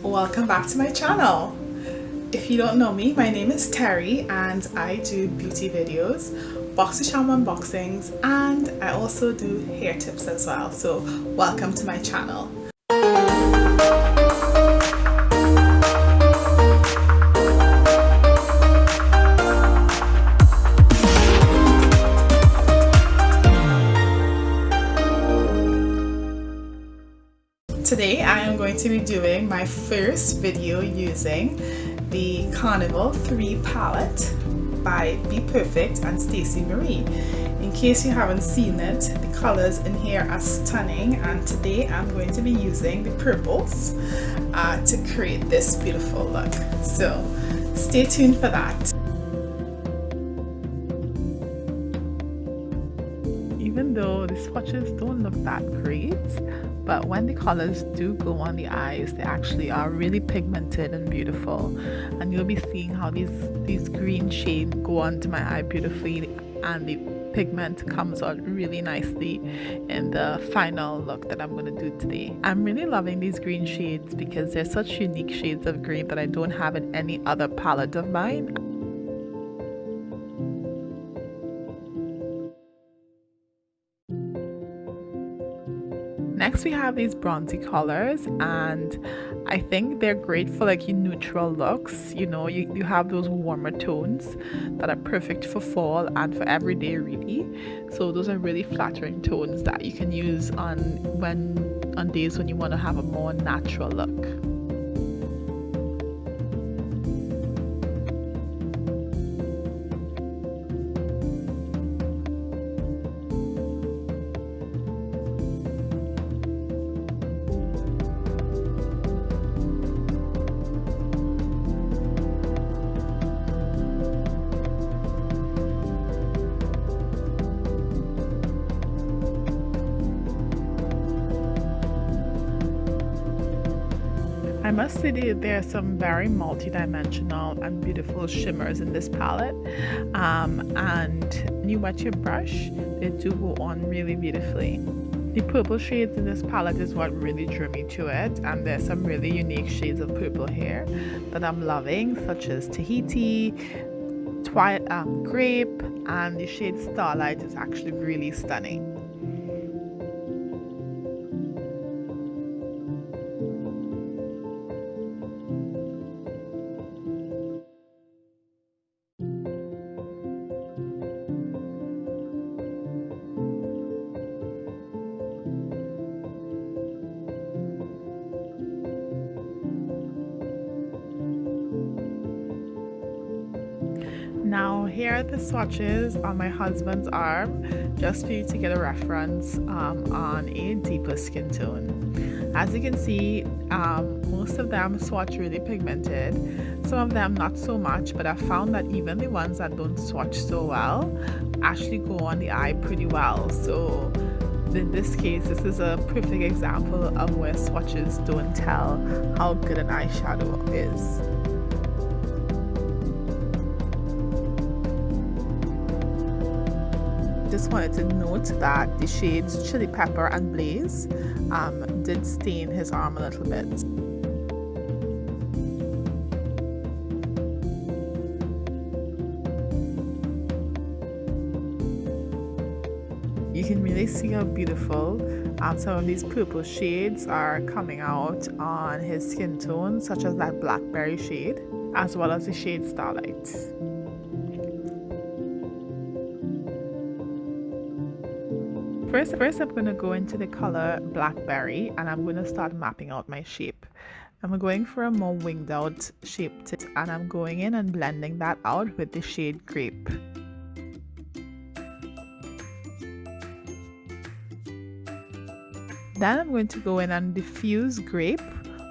Welcome back to my channel. If you don't know me, my name is Terry and I do beauty videos, box to charm unboxings, and I also do hair tips as well. So welcome to my channel. Today I am going to be doing my first video using the Carnival 3 palette by BPerfect and Staceymarie. In case you haven't seen it, the colors in here are stunning, and today I'm going to be using the purples to create this beautiful look. So stay tuned for that. Even though the swatches don't look that great, but when the colors do go on the eyes, they actually are really pigmented and beautiful. And you'll be seeing how these green shades go onto my eye beautifully, and the pigment comes out really nicely in the final look that I'm going to do today. I'm really loving these green shades because they're such unique shades of green that I don't have in any other palette of mine. Next we have these bronzy colors, and I think they're great for like your neutral looks. You know, you have those warmer tones that are perfect for fall and for every day really. So those are really flattering tones that you can use on days when you want to have a more natural look. I must say there are some very multi-dimensional and beautiful shimmers in this palette, and when you wet your brush, they do go on really beautifully. The purple shades in this palette is what really drew me to it, and there's some really unique shades of purple here that I'm loving, such as Tahiti, Grape, and the shade Starlight is actually really stunning. Now here are the swatches on my husband's arm, just for you to get a reference on a deeper skin tone. As you can see, most of them swatch really pigmented, some of them not so much, but I found that even the ones that don't swatch so well actually go on the eye pretty well. So in this case, this is a perfect example of where swatches don't tell how good an eyeshadow is. Just wanted to note that the shades Chili Pepper and Blaze did stain his arm a little bit. You can really see how beautiful some of these purple shades are coming out on his skin tone, such as that Blackberry shade, as well as the shade Starlight. First I'm going to go into the color Blackberry, and I'm going to start mapping out my shape. I'm going for a more winged out shape, and I'm going in and blending that out with the shade Grape. Then I'm going to go in and diffuse Grape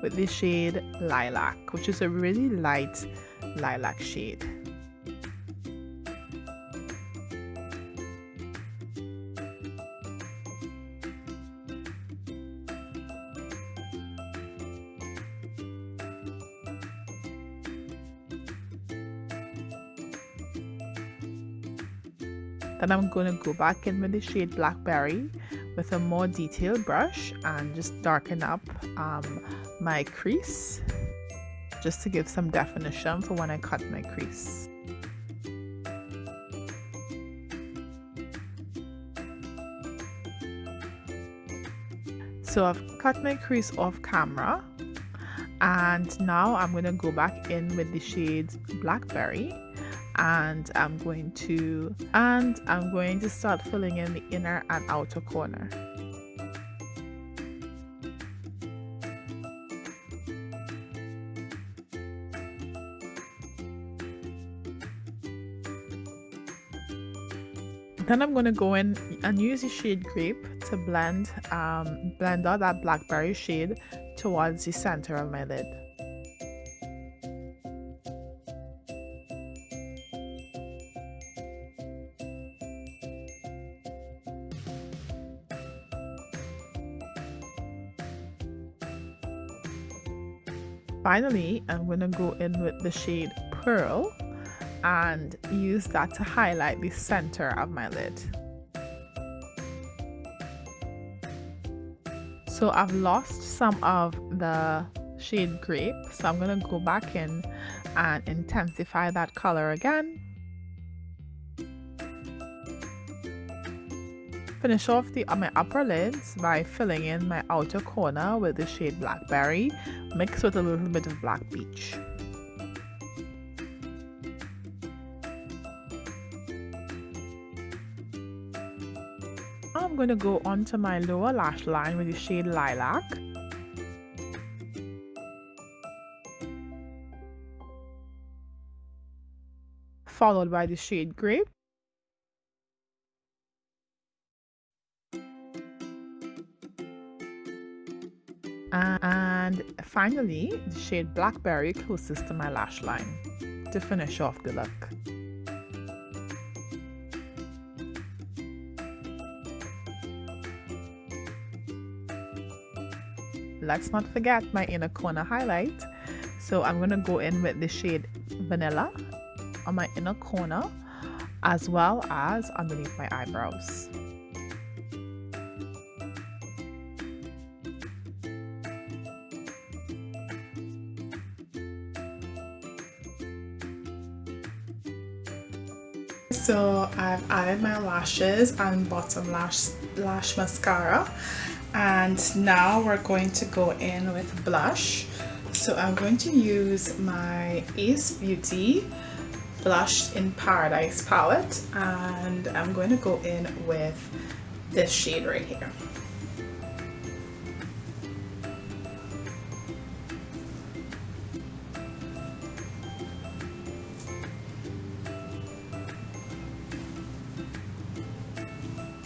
with the shade Lilac, which is a really light lilac shade. Then I'm going to go back in with the shade Blackberry with a more detailed brush and just darken up my crease just to give some definition for when I cut my crease. So I've cut my crease off camera, and now I'm going to go back in with the shades Blackberry, and I'm going to start filling in the inner and outer corner. Then I'm going to go in and use the shade Grape to blend out that Blackberry shade towards the center of my lid. Finally, I'm going to go in with the shade Pearl and use that to highlight the center of my lid. So I've lost some of the shade Grape, so I'm going to go back in and intensify that color again. Finish off my upper lids by filling in my outer corner with the shade Blackberry mixed with a little bit of Black Beach. I'm going to go onto my lower lash line with the shade Lilac. Followed by the shade Grape. And finally, the shade Blackberry closest to my lash line to finish off the look. Let's not forget my inner corner highlight. So I'm going to go in with the shade Vanilla on my inner corner as well as underneath my eyebrows. So I've added my lashes and bottom lash mascara, and now we're going to go in with blush. So I'm going to use my Ace Beauty Blush in Paradise palette, and I'm going to go in with this shade right here.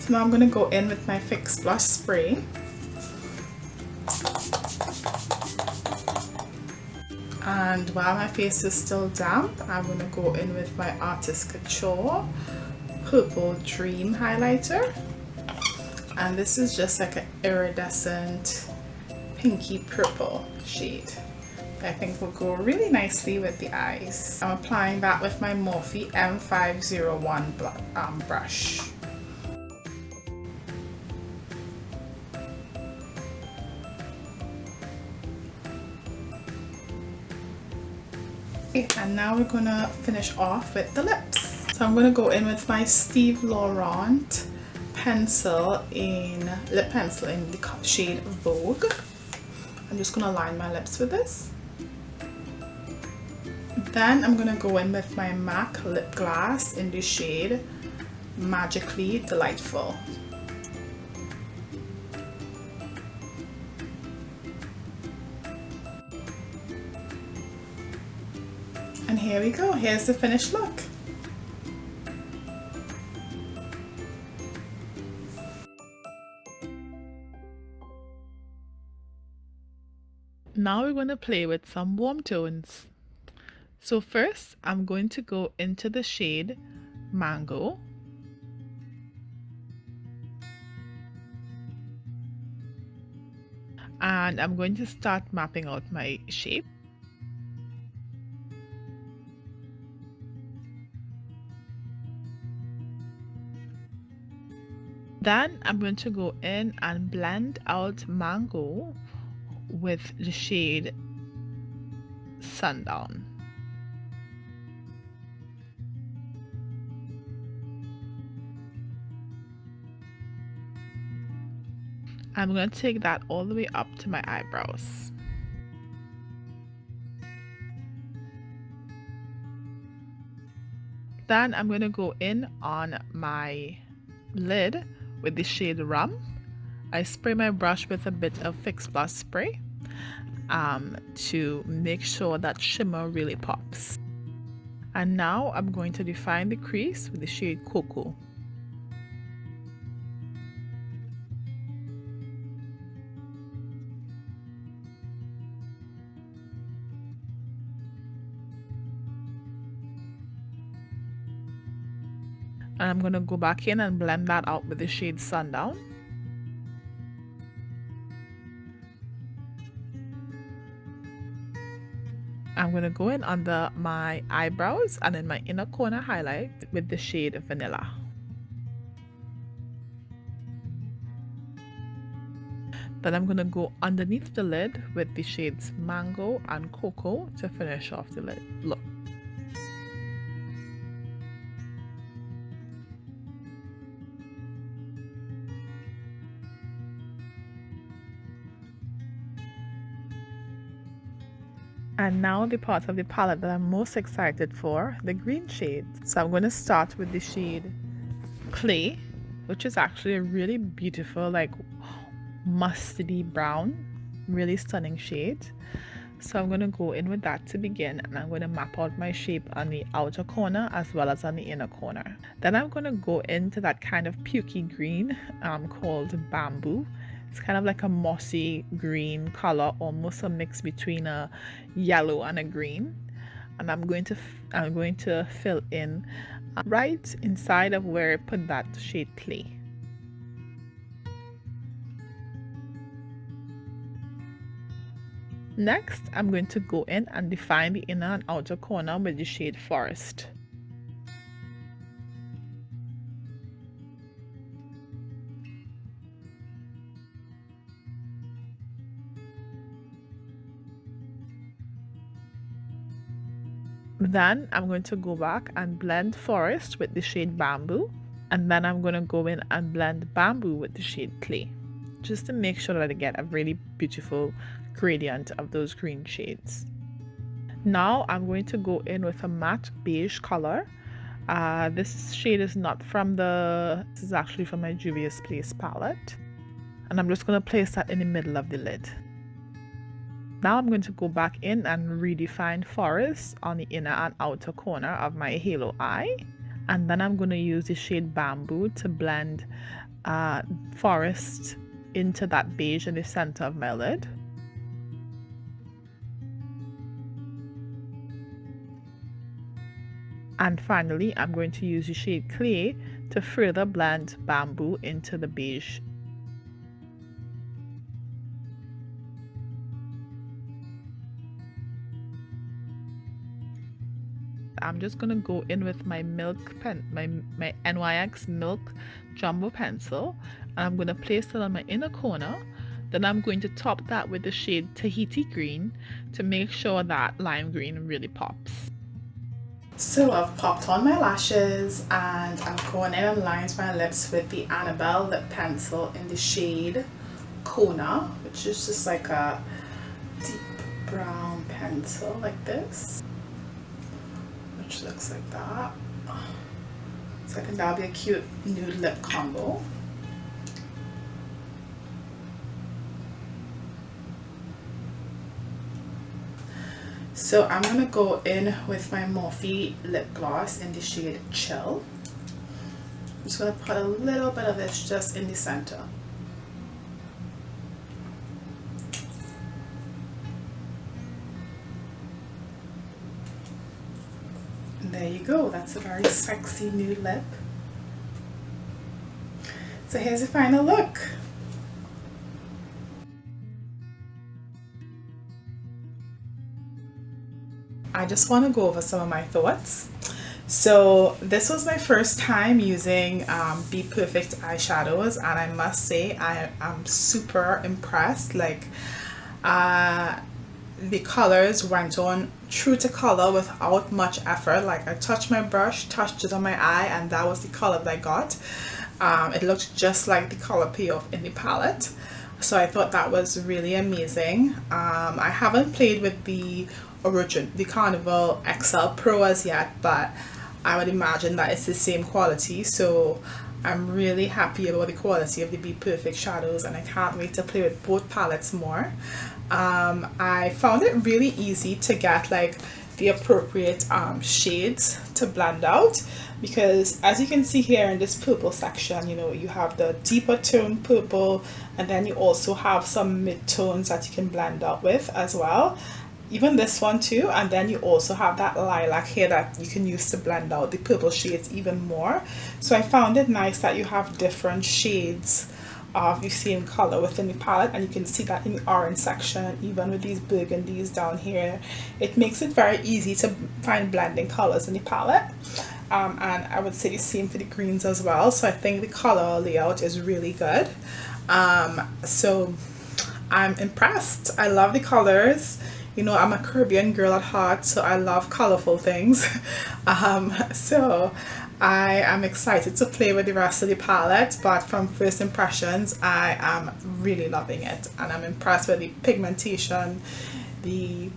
So now I'm going to go in with my Fix Blush Spray. And while my face is still damp, I'm going to go in with my Artist Couture Purple Dream Highlighter. And this is just like an iridescent pinky purple shade. I think will go really nicely with the eyes. I'm applying that with my Morphe M501 brush. Okay, and now we're gonna finish off with the lips. So I'm gonna go in with my Steve Laurent lip pencil in the shade Vogue. I'm just gonna line my lips with this. Then I'm gonna go in with my MAC lip gloss in the shade Magically Delightful. And here we go, here's the finished look. Now we're going to play with some warm tones. So first, I'm going to go into the shade Mango. And I'm going to start mapping out my shape. Then I'm going to go in and blend out Mango with the shade Sundown. I'm going to take that all the way up to my eyebrows. Then I'm going to go in on my lid with the shade Rum. I spray my brush with a bit of Fix Plus spray to make sure that shimmer really pops. And now I'm going to define the crease with the shade Cocoa. And I'm going to go back in and blend that out with the shade Sundown. I'm going to go in under my eyebrows and in my inner corner highlight with the shade Vanilla. Then I'm going to go underneath the lid with the shades Mango and Cocoa to finish off the lid look. And now the part of the palette that I'm most excited for, the green shades. So I'm going to start with the shade Clay, which is actually a really beautiful, like mustardy brown, really stunning shade. So I'm going to go in with that to begin, and I'm going to map out my shape on the outer corner as well as on the inner corner. Then I'm going to go into that kind of pukey green called Bamboo. It's kind of like a mossy green color, almost a mix between a yellow and a green. And I'm going to fill in right inside of where I put that shade Clay. Next, I'm going to go in and define the inner and outer corner with the shade Forest. Then I'm going to go back and blend Forest with the shade Bamboo, and then I'm going to go in and blend Bamboo with the shade Clay, just to make sure that I get a really beautiful gradient of those green shades. Now I'm going to go in with a matte beige color. This shade is not from this is actually from my Juvias Place palette, and I'm just going to place that in the middle of the lid. Now I'm going to go back in and redefine Forest on the inner and outer corner of my halo eye, and then I'm going to use the shade Bamboo to blend Forest into that beige in the center of my lid. And finally, I'm going to use the shade Clay to further blend Bamboo into the beige. I'm just going to go in with my my NYX Milk Jumbo Pencil, and I'm going to place it on my inner corner. Then I'm going to top that with the shade Tahiti Green to make sure that lime green really pops. So I've popped on my lashes, and I'm going in and lined my lips with the Annabelle lip pencil in the shade Kona, which is just like a deep brown pencil like this, which looks like that. So I think that'll be a cute nude lip combo. So I'm going to go in with my Morphe lip gloss in the shade Chill. I'm just going to put a little bit of this just in the center. And there you go. That's a very sexy nude lip. So here's the final look. I just want to go over some of my thoughts. So this was my first time using BPerfect eyeshadows, and I must say I am super impressed. Like, The colors went on true to color without much effort. Like I touched my brush, touched it on my eye, and that was the color that I got. It looked just like the color payoff in the palette, so I thought that was really amazing. I haven't played with the Carnival XL Pro as yet, but I would imagine that it's the same quality, so I'm really happy about the quality of the BPerfect shadows, and I can't wait to play with both palettes more. I found it really easy to get like the appropriate shades to blend out, because as you can see here in this purple section, you know, you have the deeper tone purple, and then you also have some mid-tones that you can blend out with as well, even this one too, and then you also have that lilac here that you can use to blend out the purple shades even more. So I found it nice that you have different shades of the same color within the palette, and you can see that in the orange section, even with these burgundies down here. It makes it very easy to find blending colors in the palette, and I would say the same for the greens as well. So I think the color layout is really good. So I'm impressed. I love the colors. You know, I'm a Caribbean girl at heart, so I love colorful things. So I am excited to play with the rest of the palette, but from first impressions, I am really loving it, and I'm impressed with the pigmentation, the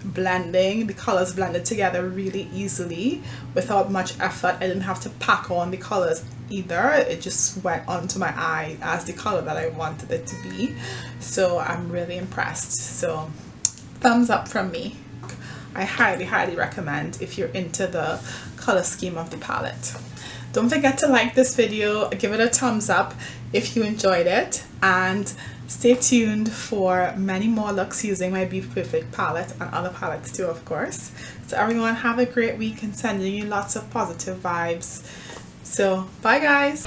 blending, the colors blended together really easily without much effort. I didn't have to pack on the colors either. It just went onto my eye as the color that I wanted it to be. So I'm really impressed. So thumbs up from me. I highly recommend if you're into the color scheme of the palette. Don't forget to like this video, give it a thumbs up if you enjoyed it, and stay tuned for many more looks using my BPerfect palette and other palettes too, of course. So everyone, have a great week and sending you lots of positive vibes. So bye guys.